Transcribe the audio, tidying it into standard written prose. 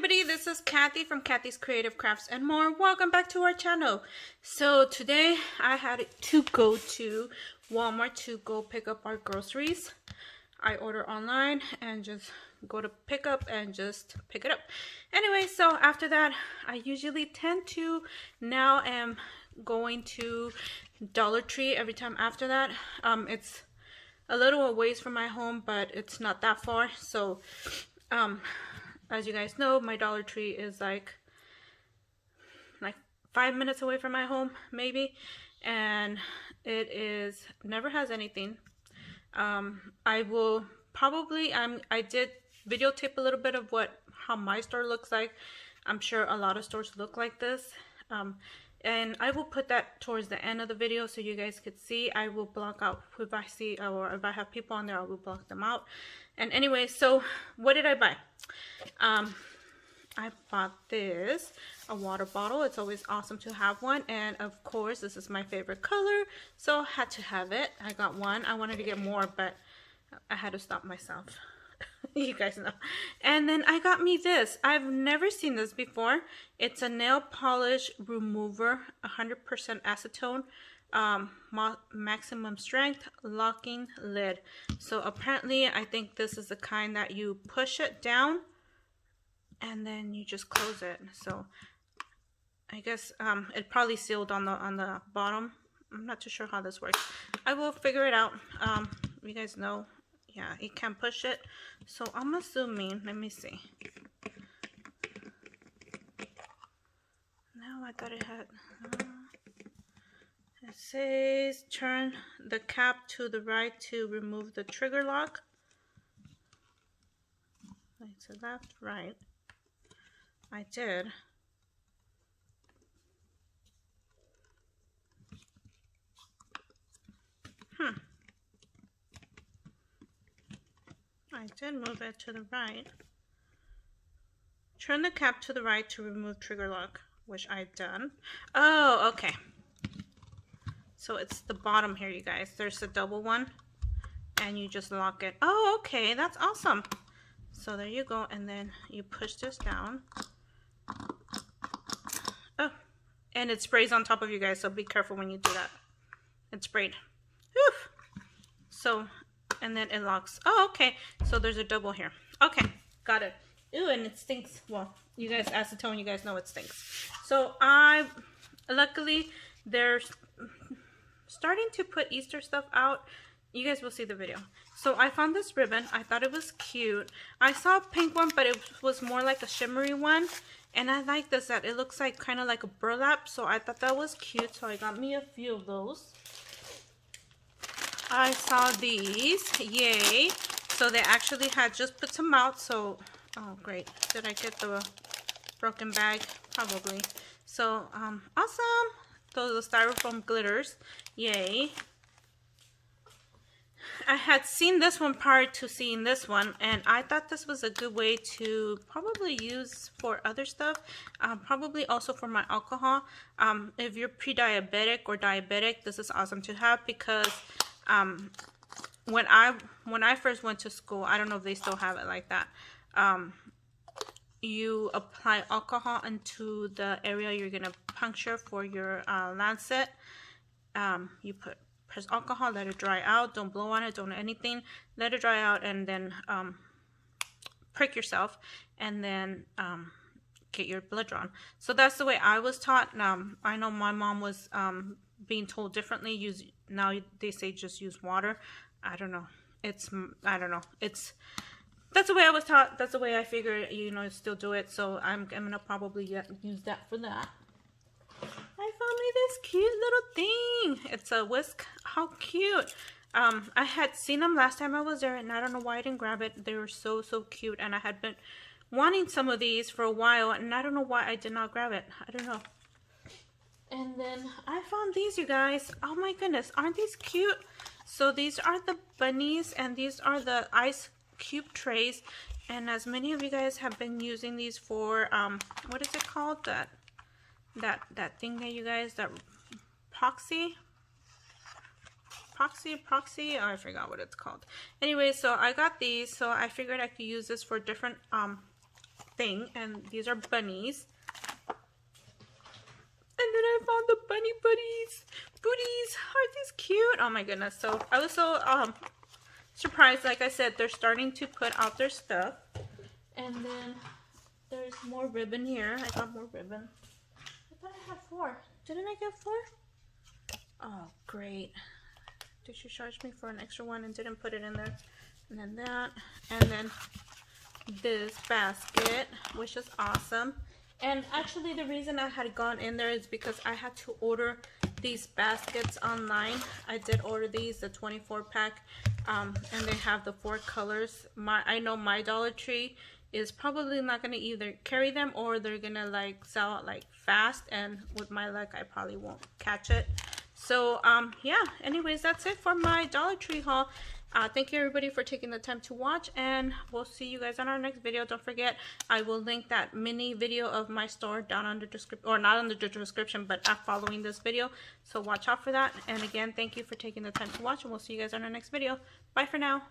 everybody, this is Kathy from Kathy's Creative Crafts and more. Welcome back to our channel. So today I had to go to Walmart to go pick up our groceries. I order online and just go to pick up and just pick it up. Anyway, so after that I usually tend to now am going to Dollar Tree every time after that. It's a little ways from my home, but it's not that far. So as you guys know, my Dollar Tree is like 5 minutes away from my home, maybe, and it is never has anything. I will probably I did videotape a little bit of how my store looks like. I'm sure a lot of stores look like this, and I will put that towards the end of the video so you guys could see. I will block out if I see, or if I have people on there, I will block them out. And anyway, so what did I buy? I bought this, a water bottle. It's always awesome to have one, and of course this is my favorite color, so I had to have it. I got one. I wanted to get more, but I had to stop myself. You guys know. And then I got me this. I've never seen this before. It's a nail polish remover, 100% acetone, maximum strength, locking lid. So apparently I think this is the kind that you push it down and then you just close it. So I guess it probably sealed on the bottom. I'm not too sure how this works. I will figure it out. You guys know, yeah, you can push it. So I'm assuming, let me see. No, I thought it had, it says turn the cap to the right to remove the trigger lock. Right to left, right. I did. I did move it to the right. Turn the cap to the right to remove trigger lock, which I've done. Oh, okay. So it's the bottom here, you guys. There's a double one, and you just lock it. Oh, okay, that's awesome. So there you go, and then you push this down. Oh, and it sprays on top of you guys, so be careful when you do that. It sprayed. Whew. So, and then it locks. Oh, okay. So there's a double here. Okay, got it. Ooh, and it stinks. Well, you guys, acetone, you guys know it stinks. So luckily, they're starting to put Easter stuff out. You guys will see the video. So I found this ribbon. I thought it was cute. I saw a pink one, but it was more like a shimmery one. And I like this, that it looks like kind of like a burlap. So I thought that was cute. So I got me a few of those. I saw these. Yay. So they actually had just put some out. So, oh great. Did I get the broken bag? Probably. So, awesome. Those are styrofoam glitters. Yay. I had seen this one prior to seeing this one, and I thought this was a good way to probably use for other stuff, probably also for my alcohol. If you're pre-diabetic or diabetic, this is awesome to have, because when I first went to school, I don't know if they still have it like that, you apply alcohol into the area you're gonna puncture for your lancet. You press alcohol, let it dry out, don't blow on it, don't anything, let it dry out, and then prick yourself, and then get your blood drawn. So that's the way I was taught. I know my mom was being told differently. Now they say just use water. I don't know. I don't know. That's the way I was taught. That's the way I figure, still do it. So I'm gonna probably use that for that. I found me this cute little thing. It's a whisk. How cute. I had seen them last time I was there, and I don't know why I didn't grab it. They were so cute, and I had been wanting some of these for a while, and I don't know why I did not grab it. I don't know. And then I found these, you guys. Oh my goodness, aren't these cute? So these are the bunnies, and these are the ice cube trays. And as many of you guys have been using these for what is it called, that thing that you guys, that proxy, oh, I forgot what it's called. Anyway, so I got these, so I figured I could use this for different thing, and these are bunnies. And then I found the bunny buddies. Booties, aren't these cute? Oh my goodness. So I was so surprised. Like I said, they're starting to put out their stuff. And then there's more ribbon here. I got more ribbon. I thought I had 4. Didn't I get 4? Oh, great. Did she charge me for an extra one and didn't put it in there? And then that. And then this basket, which is awesome. And actually the reason I had gone in there is because I had to order these baskets online. I did order these, the 24 pack, and they have the 4 colors. I know my Dollar Tree is probably not going to either carry them or they're going to like sell out like fast, and with my luck I probably won't catch it. So yeah, anyways, that's it for my Dollar Tree haul. Thank you everybody for taking the time to watch, and we'll see you guys on our next video. Don't forget, I will link that mini video of my store down under the description, or not under the description, but following this video. So watch out for that. And again, thank you for taking the time to watch, and we'll see you guys on our next video. Bye for now.